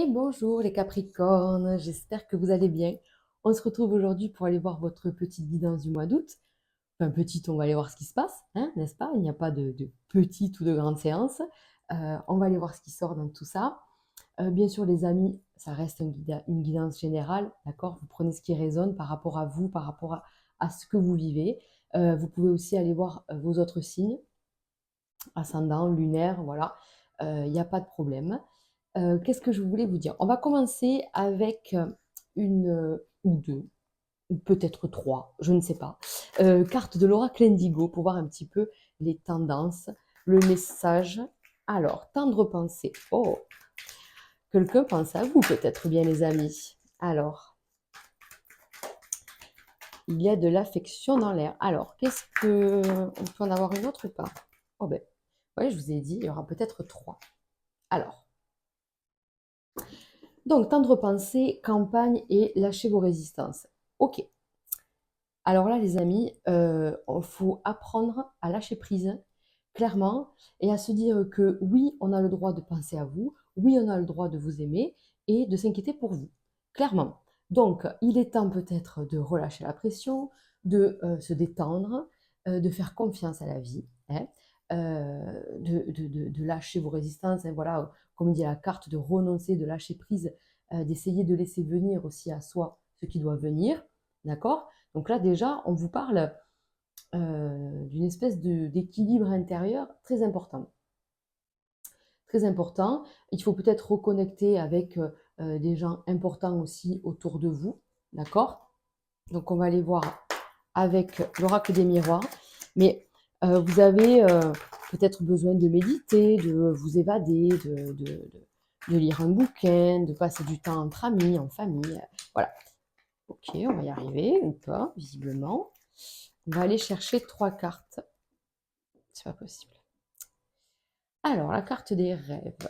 Et bonjour les Capricornes, j'espère que vous allez bien. On se retrouve aujourd'hui pour aller voir votre petite guidance du mois d'août. Enfin petite, on va aller voir ce qui se passe, hein, n'est-ce pas? Il n'y a pas de petite ou de grande séance. On va aller voir ce qui sort dans tout ça. Bien sûr les amis, ça reste une guidance générale, d'accord? Vous prenez ce qui résonne par rapport à vous, par rapport à ce que vous vivez. Vous pouvez aussi aller voir vos autres signes, ascendant, lunaire, voilà. Il n'y a pas de problème. Qu'est-ce que je voulais vous dire? On va commencer avec une ou deux, ou peut-être trois, je ne sais pas, cartes de l'oracle Indigo pour voir un petit peu les tendances, le message. Alors, tendre pensée. Oh, quelqu'un pense à vous peut-être bien les amis. Alors, il y a de l'affection dans l'air. Alors, qu'est-ce que... On peut en avoir une autre ou pas? Oh ben, oui, je vous ai dit, il y aura peut-être trois. Alors, donc, tendre pensée, campagne et lâcher vos résistances. Ok. Alors là, les amis, il faut apprendre à lâcher prise, clairement, et à se dire que oui, on a le droit de penser à vous, oui, on a le droit de vous aimer et de s'inquiéter pour vous, clairement. Donc, il est temps peut-être de relâcher la pression, de se détendre, de faire confiance à la vie, hein, de lâcher vos résistances, hein, voilà, comme dit la carte, de renoncer, de lâcher prise, d'essayer de laisser venir aussi à soi ce qui doit venir, d'accord? Donc là, déjà, on vous parle d'une espèce d'équilibre intérieur très important. Très important. Il faut peut-être reconnecter avec des gens importants aussi autour de vous. D'accord? Donc, on va aller voir avec l'oracle des miroirs. Mais vous avez peut-être besoin de méditer, de vous évader, de lire un bouquin, de passer du temps entre amis, en famille. Voilà. Ok, on va y arriver ou pas, visiblement. On va aller chercher trois cartes. C'est pas possible. Alors, la carte des rêves.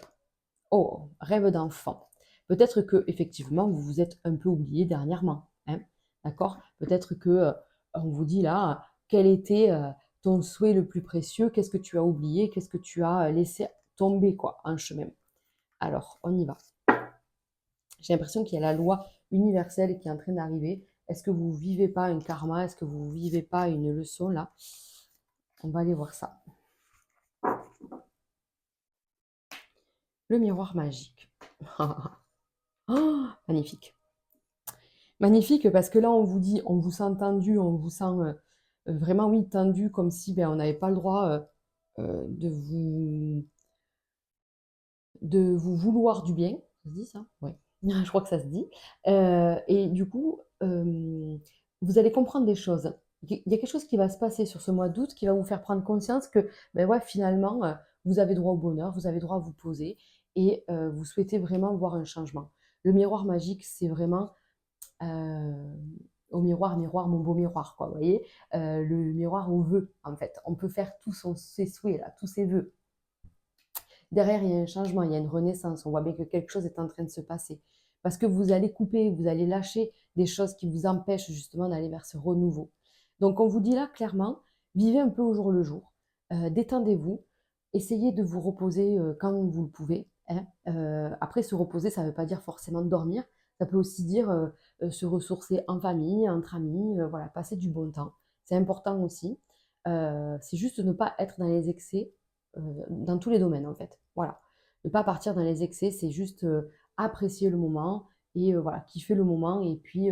Oh, rêve d'enfant. Peut-être que effectivement vous vous êtes un peu oublié dernièrement, hein, d'accord? Peut-être que on vous dit là quel était ton souhait le plus précieux, qu'est-ce que tu as oublié, qu'est-ce que tu as laissé tomber quoi en chemin. Alors, on y va. J'ai l'impression qu'il y a la loi universelle qui est en train d'arriver. Est-ce que vous vivez pas un karma? Est-ce que vous vivez pas une leçon là? On va aller voir ça. Le miroir magique. Oh, magnifique. Magnifique parce que là, on vous dit, on vous sent tendu, on vous sent vraiment, oui, tendu, comme si ben, on n'avait pas le droit de vous vouloir du bien. Ça se dit ça? Oui, je crois que ça se dit. Et du coup, vous allez comprendre des choses. Il y a quelque chose qui va se passer sur ce mois d'août qui va vous faire prendre conscience que, ben ouais, finalement, vous avez droit au bonheur, vous avez droit à vous poser et vous souhaitez vraiment voir un changement. Le miroir magique, c'est vraiment euh, au miroir, miroir, mon beau miroir, quoi, vous voyez, le miroir aux vœux, en fait. On peut faire tous ses souhaits, là, tous ses vœux. Derrière, il y a un changement, il y a une renaissance. On voit bien que quelque chose est en train de se passer. Parce que vous allez couper, vous allez lâcher des choses qui vous empêchent justement d'aller vers ce renouveau. Donc, on vous dit là clairement, vivez un peu au jour le jour, détendez-vous, essayez de vous reposer quand vous le pouvez, hein. Après, se reposer, ça ne veut pas dire forcément dormir. Ça peut aussi dire se ressourcer en famille, entre amis, voilà, passer du bon temps. C'est important aussi. C'est juste ne pas être dans les excès dans tous les domaines en fait. Voilà. Ne pas partir dans les excès, c'est juste apprécier le moment et voilà, kiffer le moment et puis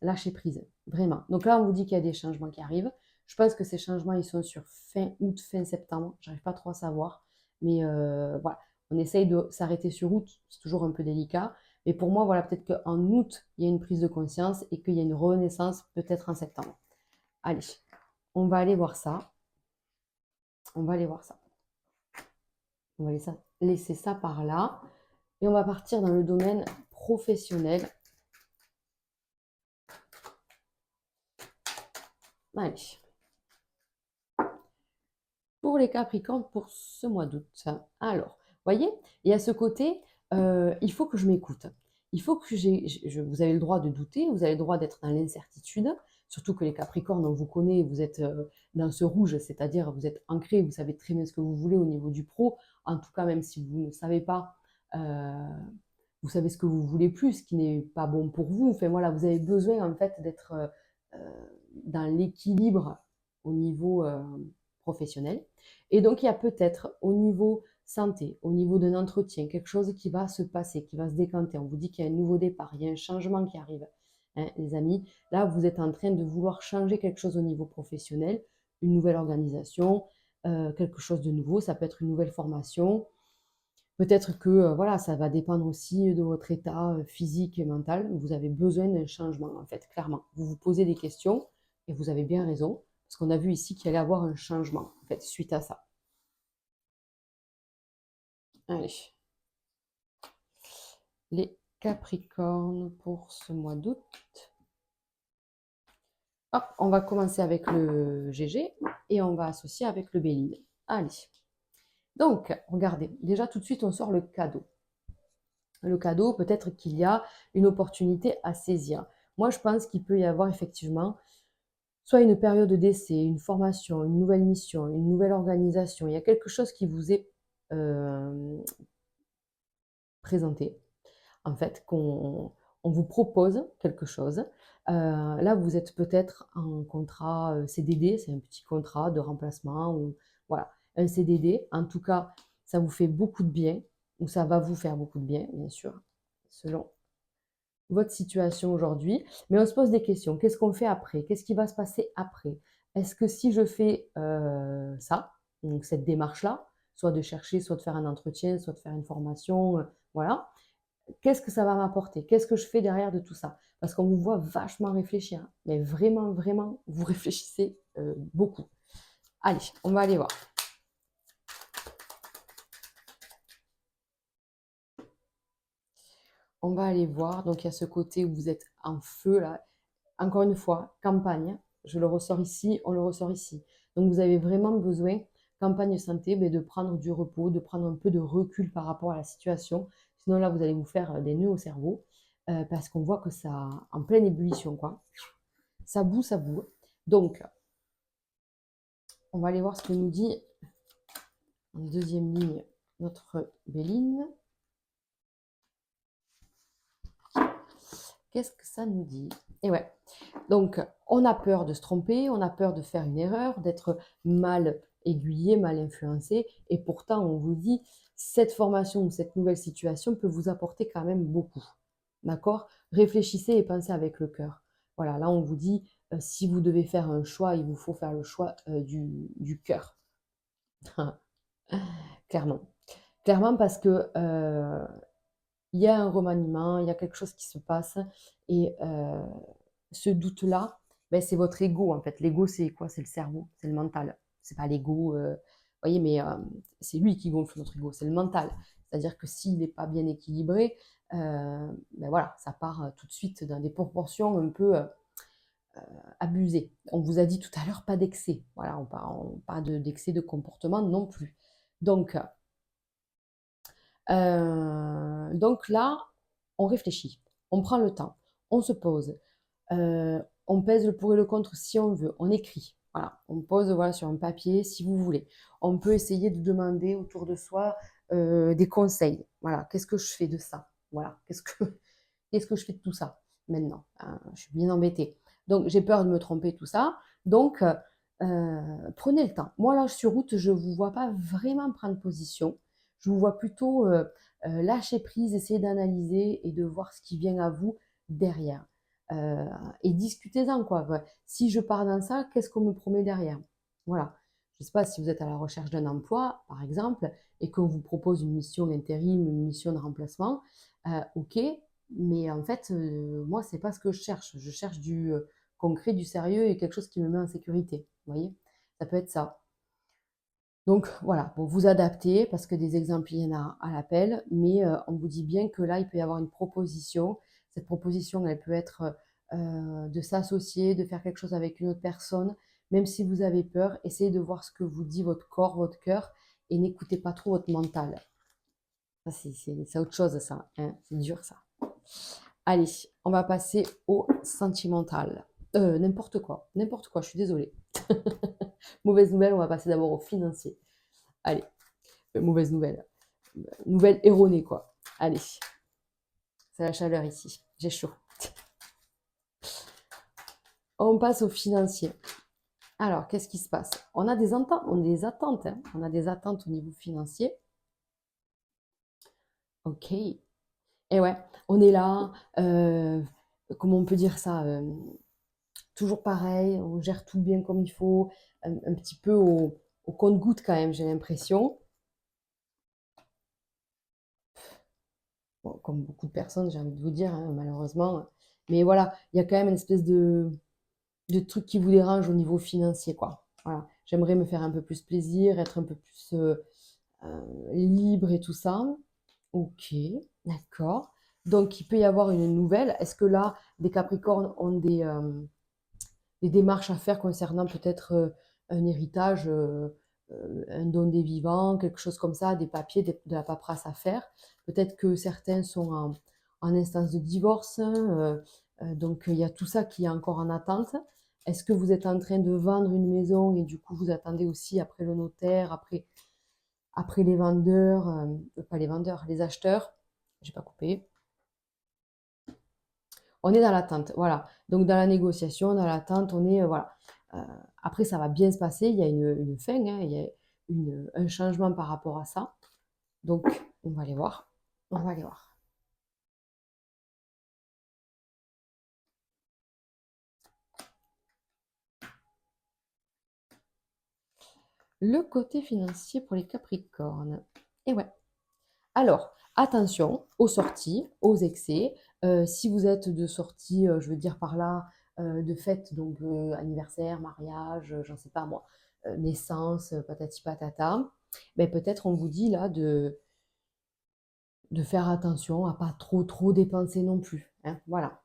lâcher prise, vraiment. Donc là, on vous dit qu'il y a des changements qui arrivent. Je pense que ces changements, ils sont sur fin août, fin septembre. J'arrive pas trop à savoir. Mais voilà, on essaye de s'arrêter sur août. C'est toujours un peu délicat. Mais pour moi, voilà, peut-être qu'en août, il y a une prise de conscience et qu'il y a une renaissance peut-être en septembre. Allez, on va aller voir ça. On va aller voir ça. On va laisser ça par là. Et on va partir dans le domaine professionnel. Allez. Pour les Capricornes, pour ce mois d'août. Alors, voyez, il y a ce côté, il faut que je m'écoute. Il faut que vous avez le droit de douter, vous avez le droit d'être dans l'incertitude, surtout que les Capricornes, on vous connaît, vous êtes dans ce rouge, c'est-à-dire vous êtes ancré, vous savez très bien ce que vous voulez au niveau du pro. En tout cas, même si vous ne savez pas, euh, vous savez ce que vous voulez plus, ce qui n'est pas bon pour vous. Enfin voilà, vous avez besoin en fait d'être dans l'équilibre au niveau professionnel. Et donc il y a peut-être au niveau santé, au niveau d'un entretien, quelque chose qui va se passer, qui va se décanter. On vous dit qu'il y a un nouveau départ, il y a un changement qui arrive. Hein, les amis, là vous êtes en train de vouloir changer quelque chose au niveau professionnel, une nouvelle organisation, quelque chose de nouveau, ça peut être une nouvelle formation. Peut-être que voilà, ça va dépendre aussi de votre état physique et mental. Vous avez besoin d'un changement, en fait, clairement. Vous vous posez des questions et vous avez bien raison, parce qu'on a vu ici qu'il allait y avoir un changement, en fait, suite à ça. Allez, les Capricornes pour ce mois d'août. Hop, on va commencer avec le GG et on va associer avec le Béline. Allez. Donc, regardez, déjà tout de suite, on sort le cadeau. Le cadeau, peut-être qu'il y a une opportunité à saisir. Moi, je pense qu'il peut y avoir effectivement soit une période d'essai, une formation, une nouvelle mission, une nouvelle organisation. Il y a quelque chose qui vous est présenté, en fait, qu'on on vous propose quelque chose. Là, vous êtes peut-être en contrat CDD, c'est un petit contrat de remplacement, ou voilà, un CDD. En tout cas, ça vous fait beaucoup de bien, ou ça va vous faire beaucoup de bien, bien sûr, selon votre situation aujourd'hui. Mais on se pose des questions. Qu'est-ce qu'on fait après? Qu'est-ce qui va se passer après? Est-ce que si je fais ça, donc cette démarche-là, soit de chercher, soit de faire un entretien, soit de faire une formation, voilà, qu'est-ce que ça va m'apporter? Qu'est-ce que je fais derrière de tout ça? Parce qu'on vous voit vachement réfléchir, hein. Mais vraiment, vraiment, vous réfléchissez beaucoup. Allez, on va aller voir. On va aller voir. Donc, il y a ce côté où vous êtes en feu, là. Encore une fois, campagne. Je le ressors ici, on le ressort ici. Donc, vous avez vraiment besoin, campagne santé, mais de prendre du repos, de prendre un peu de recul par rapport à la situation. Sinon, là, vous allez vous faire des nœuds au cerveau parce qu'on voit que ça en pleine ébullition, quoi. Ça boue, ça boue. Donc, on va aller voir ce que nous dit en deuxième ligne notre Béline. Qu'est-ce que ça nous dit? Et ouais, donc on a peur de se tromper, on a peur de faire une erreur, d'être mal aiguillé, mal influencé, et pourtant on vous dit, cette formation ou cette nouvelle situation peut vous apporter quand même beaucoup. D'accord? Réfléchissez et pensez avec le cœur. Voilà, là on vous dit, si vous devez faire un choix, il vous faut faire le choix du cœur. Clairement. Clairement parce que il y a un remaniement, il y a quelque chose qui se passe et ce doute-là, ben, c'est votre ego en fait. L'ego, c'est quoi? C'est le cerveau, c'est le mental. C'est pas l'ego, voyez, mais c'est lui qui gonfle notre ego, c'est le mental. C'est-à-dire que s'il n'est pas bien équilibré, ben voilà, ça part tout de suite dans des proportions un peu abusées. On vous a dit tout à l'heure, pas d'excès. Voilà, pas d'excès de comportement non plus. Donc là, on réfléchit, on prend le temps, on se pose, on pèse le pour et le contre si on veut, on écrit. Voilà, on pose voilà, sur un papier si vous voulez. On peut essayer de demander autour de soi des conseils. Voilà, qu'est-ce que je fais de ça? Voilà, qu'est-ce que je fais de tout ça maintenant? Je suis bien embêtée. Donc, j'ai peur de me tromper, tout ça. Donc, prenez le temps. Moi, là, sur route, je ne vous vois pas vraiment prendre position. Je vous vois plutôt lâcher prise, essayer d'analyser et de voir ce qui vient à vous derrière. Et discutez-en, quoi. Si je pars dans ça, qu'est-ce qu'on me promet derrière? Voilà. Je ne sais pas si vous êtes à la recherche d'un emploi, par exemple, et qu'on vous propose une mission d'intérim, une mission de remplacement. Ok, mais en fait, moi, c'est pas ce que je cherche. Je cherche du concret, du sérieux et quelque chose qui me met en sécurité. Vous voyez? Ça peut être ça. Donc voilà, bon, vous adaptez parce que des exemples, il y en a à l'appel, mais on vous dit bien que là, il peut y avoir une proposition. Cette proposition, elle peut être de s'associer, de faire quelque chose avec une autre personne. Même si vous avez peur, essayez de voir ce que vous dit votre corps, votre cœur, et n'écoutez pas trop votre mental. Ça, c'est autre chose, ça, hein. C'est dur, ça. Allez, on va passer au sentimental. N'importe quoi, je suis désolée. Mauvaise nouvelle, on va passer d'abord au financier. Allez, mauvaise nouvelle. Nouvelle erronée, quoi. Allez. C'est la chaleur ici. J'ai chaud. On passe au financier. Alors, qu'est-ce qui se passe? On a des attentes, hein. On a des attentes au niveau financier. Ok. Et ouais, on est là. Comment on peut dire ça? Toujours pareil, on gère tout bien comme il faut, un petit peu au compte-gouttes quand même, j'ai l'impression. Bon, comme beaucoup de personnes, j'ai envie de vous dire, hein, malheureusement. Mais voilà, il y a quand même une espèce de truc qui vous dérange au niveau financier, quoi. Voilà. J'aimerais me faire un peu plus plaisir, être un peu plus libre et tout ça. Ok, d'accord. Donc, il peut y avoir une nouvelle. Est-ce que là, des Capricornes ont des démarches à faire concernant peut-être un héritage, un don des vivants, quelque chose comme ça, des papiers, de la paperasse à faire? Peut-être que certains sont en instance de divorce, donc il y a tout ça qui est encore en attente. Est-ce que vous êtes en train de vendre une maison et du coup vous attendez aussi après le notaire, après les vendeurs, pas les vendeurs, les acheteurs? J'ai pas coupé. On est dans l'attente, voilà. Donc dans la négociation, dans l'attente, on est, voilà. Euh, Après, ça va bien se passer, il y a une fin, hein, il y a un changement par rapport à ça. Donc, on va aller voir. On va aller voir. Le côté financier pour les Capricornes. Et ouais. Alors, attention aux sorties, aux excès. Si vous êtes de sortie, je veux dire par là, de fête, donc anniversaire, mariage, j'en sais pas moi, naissance, patati patata, ben peut-être on vous dit là de faire attention à pas trop dépenser non plus, hein, voilà.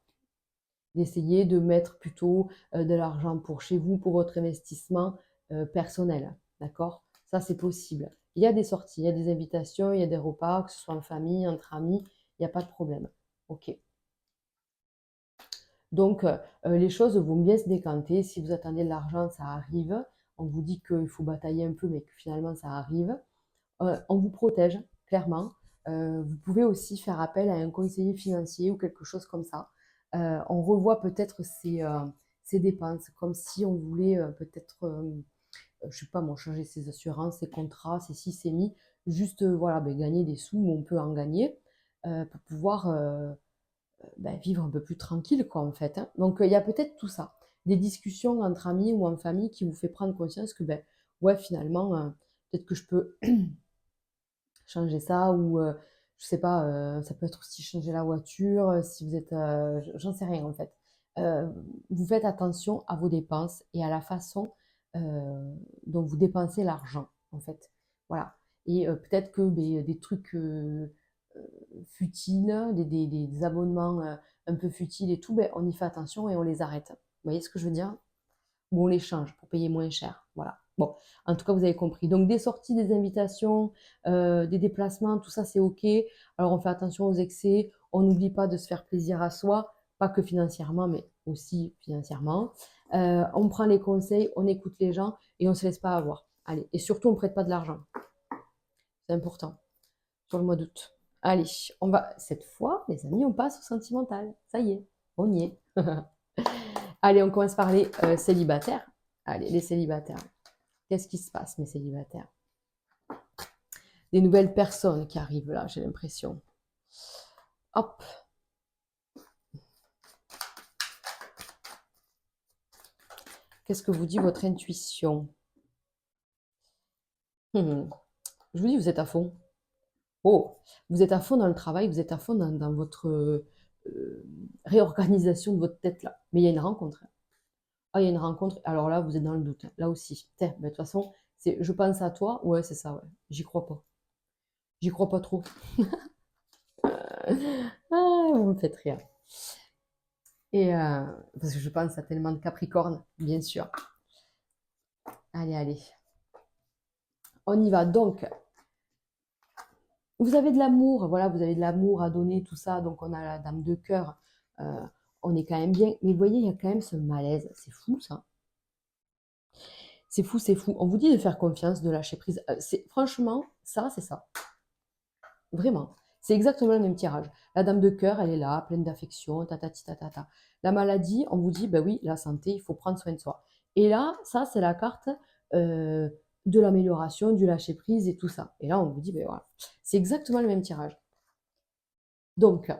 D'essayer de mettre plutôt de l'argent pour chez vous, pour votre investissement personnel, d'accord? Ça, c'est possible. Il y a des sorties, il y a des invitations, il y a des repas, que ce soit en famille, entre amis, il n'y a pas de problème. Ok. Donc, les choses vont bien se décanter. Si vous attendez de l'argent, ça arrive. On vous dit qu'il faut batailler un peu, mais que finalement, ça arrive. On vous protège, clairement. Vous pouvez aussi faire appel à un conseiller financier ou quelque chose comme ça. On revoit peut-être ses dépenses, comme si on voulait peut-être, je sais pas moi, changer ses assurances, ses contrats, ses ci, ses mi, juste voilà, ben, gagner des sous où on peut en gagner pour pouvoir ben, vivre un peu plus tranquille, quoi, en fait, hein. Donc, il y a peut-être tout ça. Des discussions entre amis ou en famille qui vous fait prendre conscience que, ben, ouais, finalement, peut-être que je peux changer ça ou je sais pas, ça peut être aussi changer la voiture, si vous êtes, j'en sais rien en fait. Euh, Vous faites attention à vos dépenses et à la façon dont vous dépensez l'argent en fait. Voilà. Et peut-être que des trucs euh, futiles, des abonnements un peu futiles et tout, ben, on y fait attention et on les arrête. Vous voyez ce que je veux dire? Ou on les change pour payer moins cher. Voilà. Bon, en tout cas, vous avez compris. Donc, des sorties, des invitations, des déplacements, tout ça, c'est OK. Alors, on fait attention aux excès. On n'oublie pas de se faire plaisir à soi, pas que financièrement, mais aussi financièrement. On prend les conseils, on écoute les gens et on ne se laisse pas avoir. Allez, et surtout, on ne prête pas de l'argent. C'est important sur le mois d'août. Allez, on va, cette fois, les amis, on passe au sentimental. Ça y est, on y est. Allez, on commence par les célibataires. Allez, les célibataires. Qu'est-ce qui se passe, mes célibataires? Des nouvelles personnes qui arrivent là, j'ai l'impression. Hop. Qu'est-ce que vous dit votre intuition? Hmm. Je vous dis, vous êtes à fond. Oh, vous êtes à fond dans le travail, vous êtes à fond dans votre réorganisation de votre tête là. Mais il y a une rencontre, hein. Ah, il y a une rencontre. Alors là, vous êtes dans le doute, hein. Là aussi. Tiens, mais de toute façon, c'est, je pense à toi. Ouais, c'est ça, ouais. J'y crois pas. J'y crois pas trop. Ah, vous me faites rire. Et parce que je pense à tellement de Capricorne, bien sûr. Allez, allez. On y va. Donc, vous avez de l'amour, voilà, vous avez de l'amour à donner, tout ça. Donc, on a la dame de cœur. euh, on est quand même bien. Mais vous voyez, il y a quand même ce malaise. C'est fou, ça. C'est fou, c'est fou. On vous dit de faire confiance, de lâcher prise. Franchement, ça, c'est ça. Vraiment. C'est exactement le même tirage. La dame de cœur, elle est là, pleine d'affection, tatati tatata. La maladie, on vous dit, ben oui, la santé, il faut prendre soin de soi. Et là, ça, c'est la carte euh, de l'amélioration, du lâcher-prise et tout ça. Et là, on vous dit, ben voilà, c'est exactement le même tirage. Donc,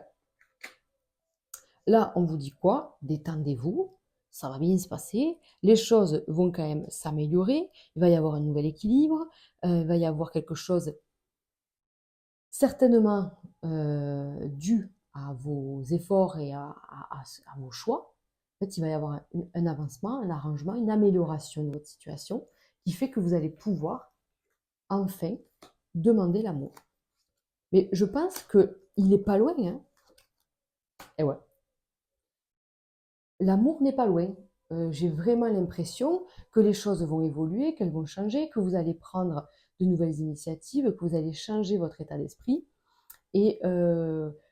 là, on vous dit quoi? Détendez-vous, ça va bien se passer, les choses vont quand même s'améliorer, il va y avoir un nouvel équilibre, il va y avoir quelque chose certainement dû à vos efforts et à vos choix. En fait, il va y avoir un avancement, un arrangement, une amélioration de votre situation qui fait que vous allez pouvoir enfin demander l'amour. Mais je pense qu'il n'est pas loin. Hein. Et ouais, l'amour n'est pas loin. J'ai vraiment l'impression que les choses vont évoluer, qu'elles vont changer, que vous allez prendre de nouvelles initiatives, que vous allez changer votre état d'esprit. Et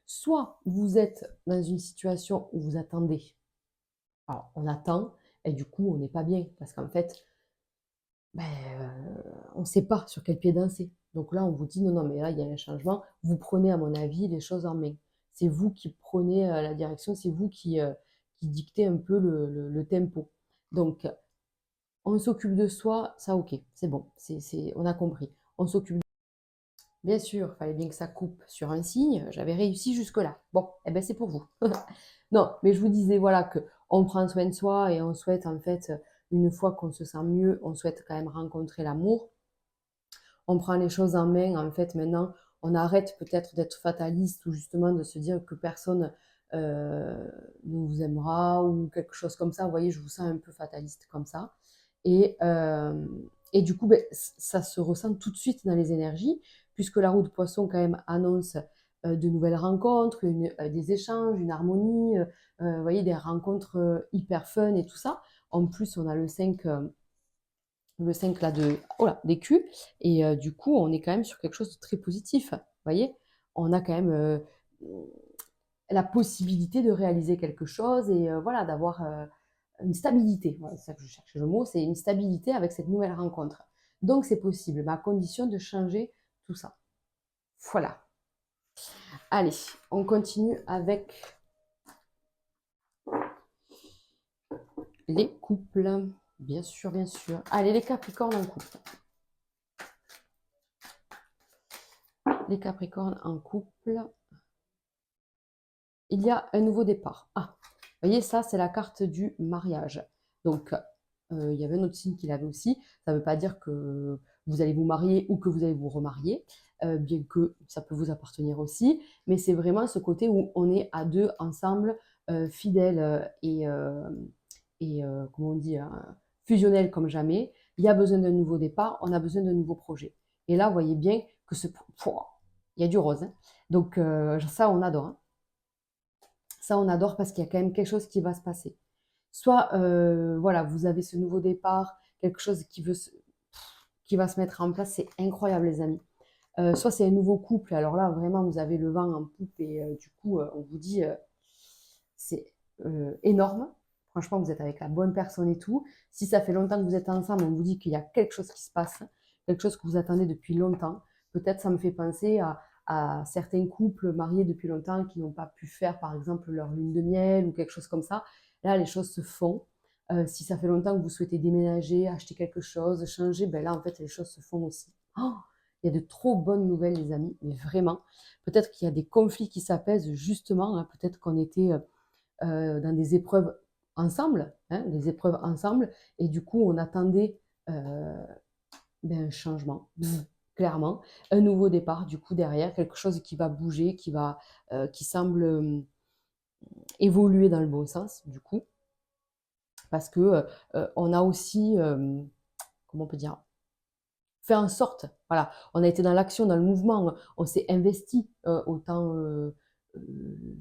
soit vous êtes dans une situation où vous attendez. Alors, on attend, et du coup, on n'est pas bien, parce qu'en fait, ben, on ne sait pas sur quel pied danser. Donc là, on vous dit, non, non, mais là, il y a un changement. Vous prenez, à mon avis, les choses en main. C'est vous qui prenez la direction, c'est vous qui dictez un peu le tempo. Donc, on s'occupe de soi, ça, ok, c'est bon, on a compris. On s'occupe. Bien sûr, il fallait bien que ça coupe sur un signe. J'avais réussi jusque-là. Bon, eh ben c'est pour vous. Non, mais je vous disais voilà que on prend soin de soi et on souhaite en fait une fois qu'on se sent mieux, on souhaite quand même rencontrer l'amour. On prend les choses en main. En fait, maintenant, on arrête peut-être d'être fataliste ou justement de se dire que personne euh, ne vous aimera ou quelque chose comme ça. Vous voyez, je vous sens un peu fataliste comme ça. Et, euh, et du coup, ben, ça se ressent tout de suite dans les énergies, puisque la roue de poisson quand même annonce de nouvelles rencontres, des échanges, une harmonie, vous voyez, des rencontres hyper fun et tout ça. En plus, on a le cinq là oh là, d'écus, et du coup, on est quand même sur quelque chose de très positif. Vous voyez, on a quand même la possibilité de réaliser quelque chose et voilà, d'avoir une stabilité. Voilà, c'est ça que je cherche le mot, c'est une stabilité avec cette nouvelle rencontre. Donc c'est possible, mais à condition de changer tout ça. Voilà. Allez, on continue avec les couples. Bien sûr, bien sûr. Allez, les Capricornes en couple. Les Capricornes en couple. Il y a un nouveau départ. Ah, vous voyez, ça, c'est la carte du mariage. Donc, il y avait un autre signe qui l'avait aussi. Ça ne veut pas dire que vous allez vous marier ou que vous allez vous remarier, bien que ça peut vous appartenir aussi. Mais c'est vraiment ce côté où on est à deux ensemble, fidèles et comment on dit, hein, fusionnels comme jamais. Il y a besoin d'un nouveau départ, on a besoin d'un nouveau projet. Et là, vous voyez bien que il y a du rose. Hein. Donc, ça, on adore. Hein. Ça, on adore parce qu'il y a quand même quelque chose qui va se passer. Soit, voilà, vous avez ce nouveau départ, quelque chose qui va se mettre en place, c'est incroyable, les amis. Soit c'est un nouveau couple, alors là, vraiment, vous avez le vent en poupe et du coup, on vous dit, c'est énorme. Franchement, vous êtes avec la bonne personne et tout. Si ça fait longtemps que vous êtes ensemble, on vous dit qu'il y a quelque chose qui se passe, quelque chose que vous attendez depuis longtemps. Peut-être ça me fait penser à certains couples mariés depuis longtemps qui n'ont pas pu faire, par exemple, leur lune de miel ou quelque chose comme ça. Là, les choses se font. Si ça fait longtemps que vous souhaitez déménager, acheter quelque chose, changer, ben là, en fait, les choses se font aussi. Oh, il y a de trop bonnes nouvelles, les amis, mais vraiment. Peut-être qu'il y a des conflits qui s'apaisent justement. Hein, peut-être qu'on était dans des épreuves ensemble, hein, des épreuves ensemble, et du coup, on attendait un changement, clairement, un nouveau départ, du coup, derrière, quelque chose qui va bouger, qui semble évoluer dans le bon sens, du coup, parce que on a aussi, comment on peut dire, fait en sorte, voilà, on a été dans l'action, dans le mouvement, on s'est investi autant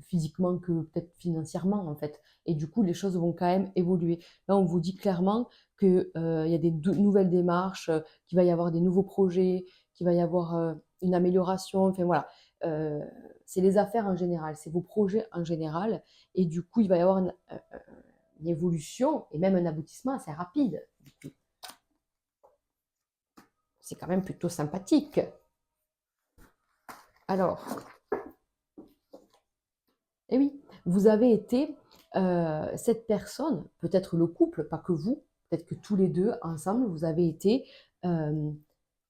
physiquement que peut-être financièrement en fait. Et du coup, les choses vont quand même évoluer. Là, on vous dit clairement qu'il y a des nouvelles démarches, qu'il va y avoir des nouveaux projets, qu'il va y avoir une amélioration. Enfin voilà, euh, c'est les affaires en général, c'est vos projets en général. Et du coup, il va y avoir une évolution et même un aboutissement assez rapide. Du coup. C'est quand même plutôt sympathique. Alors, Et oui, vous avez été cette personne, peut-être le couple, pas que vous, peut-être que tous les deux ensemble, vous avez été, euh,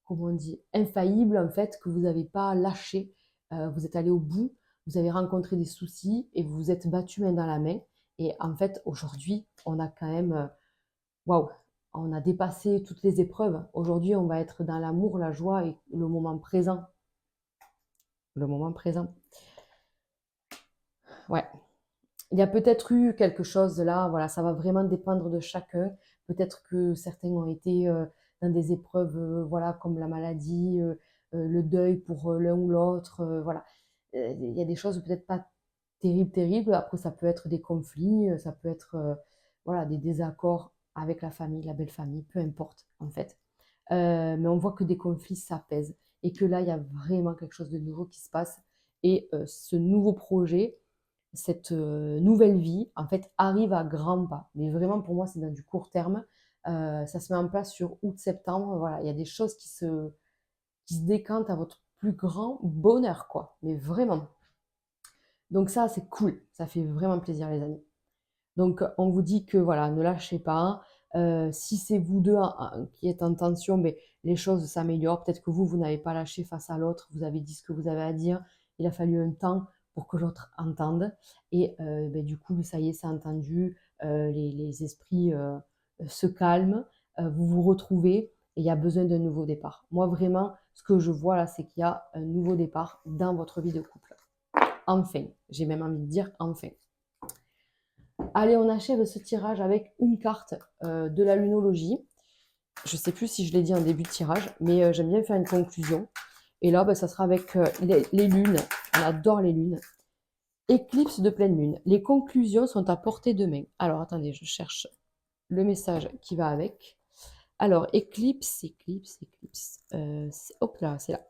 comment on dit, infaillible en fait, que vous n'avez pas lâché. Vous êtes allé au bout, vous avez rencontré des soucis et vous vous êtes battu main dans la main. Et en fait, aujourd'hui, on a quand même, waouh, on a dépassé toutes les épreuves. Aujourd'hui, on va être dans l'amour, la joie et le moment présent. Le moment présent. Ouais. Il y a peut-être eu quelque chose là, voilà, ça va vraiment dépendre de chacun. Peut-être que certains ont été dans des épreuves, voilà, comme la maladie, le deuil pour l'un ou l'autre, voilà. Il y a des choses peut-être pas terribles, terribles. Après, ça peut être des conflits, ça peut être, voilà, des désaccords avec la famille, la belle famille, peu importe, en fait. Mais on voit que des conflits s'apaisent et que là, il y a vraiment quelque chose de nouveau qui se passe. Et ce nouveau projet, cette nouvelle vie, en fait, arrive à grands pas. Mais vraiment, pour moi, c'est dans du court terme. Ça se met en place sur août-septembre. Voilà, il y a des choses qui se décantent à votre plus grand bonheur, quoi. Mais vraiment. Donc ça, c'est cool. Ça fait vraiment plaisir, les amis. Donc, on vous dit que voilà, ne lâchez pas. Si c'est vous deux qui êtes en tension, mais les choses s'améliorent. Peut-être que vous n'avez pas lâché face à l'autre. Vous avez dit ce que vous avez à dire. Il a fallu un temps pour que l'autre entende. Et du coup, ça y est, c'est entendu. Les esprits se calment. Vous vous retrouvez. Et il y a besoin d'un nouveau départ. Moi, vraiment, ce que je vois là, c'est qu'il y a un nouveau départ dans votre vie de couple. Enfin, j'ai même envie de dire enfin. Allez, on achève ce tirage avec une carte de la lunologie. Je ne sais plus si je l'ai dit en début de tirage, mais j'aime bien faire une conclusion. Et là, ça sera avec les lunes. On adore les lunes. Éclipse de pleine lune. Les conclusions sont à portée de main. Alors, attendez, je cherche le message qui va avec. Alors, éclipse. Hop là, c'est là.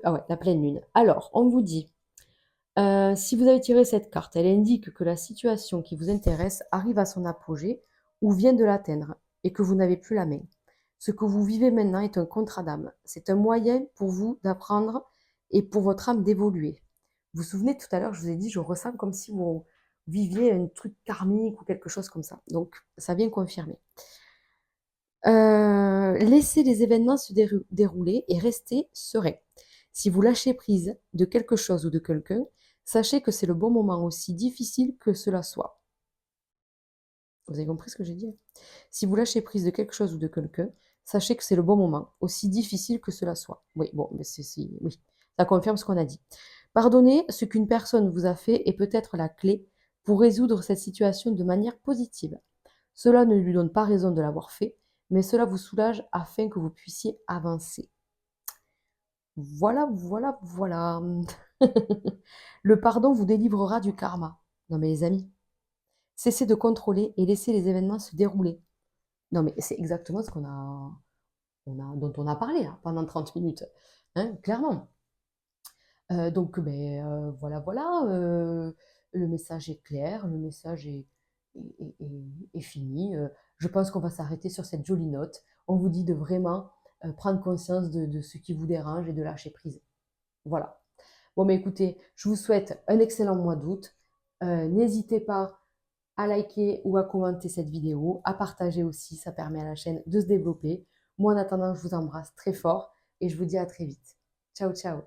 Ah ouais, la pleine lune. Alors, on vous dit, si vous avez tiré cette carte, elle indique que la situation qui vous intéresse arrive à son apogée ou vient de l'atteindre et que vous n'avez plus la main. Ce que vous vivez maintenant est un contrat d'âme. C'est un moyen pour vous d'apprendre et pour votre âme d'évoluer. Vous vous souvenez, tout à l'heure, je vous ai dit, je ressens comme si vous viviez un truc karmique ou quelque chose comme ça. Donc, ça vient confirmer. Laissez les événements se dérouler et restez serein. Si vous lâchez prise de quelque chose ou de quelqu'un, sachez que c'est le bon moment, aussi difficile que cela soit. Vous avez compris ce que j'ai dit? Si vous lâchez prise de quelque chose ou de quelqu'un, sachez que c'est le bon moment, aussi difficile que cela soit. Oui, bon, mais oui, ça confirme ce qu'on a dit. Pardonner ce qu'une personne vous a fait est peut-être la clé pour résoudre cette situation de manière positive. Cela ne lui donne pas raison de l'avoir fait, mais cela vous soulage afin que vous puissiez avancer. Voilà, voilà, voilà. Le pardon vous délivrera du karma. Non mais les amis, cessez de contrôler et laissez les événements se dérouler. Non mais c'est exactement ce dont on a parlé là, pendant 30 minutes. Hein, clairement. Donc voilà, voilà. Le message est clair, le message est fini. Je pense qu'on va s'arrêter sur cette jolie note. On vous dit de vraiment prendre conscience de ce qui vous dérange et de lâcher prise. Voilà. Bon, mais écoutez, je vous souhaite un excellent mois d'août. N'hésitez pas à liker ou à commenter cette vidéo, à partager aussi, ça permet à la chaîne de se développer. Moi, en attendant, je vous embrasse très fort et je vous dis à très vite. Ciao, ciao.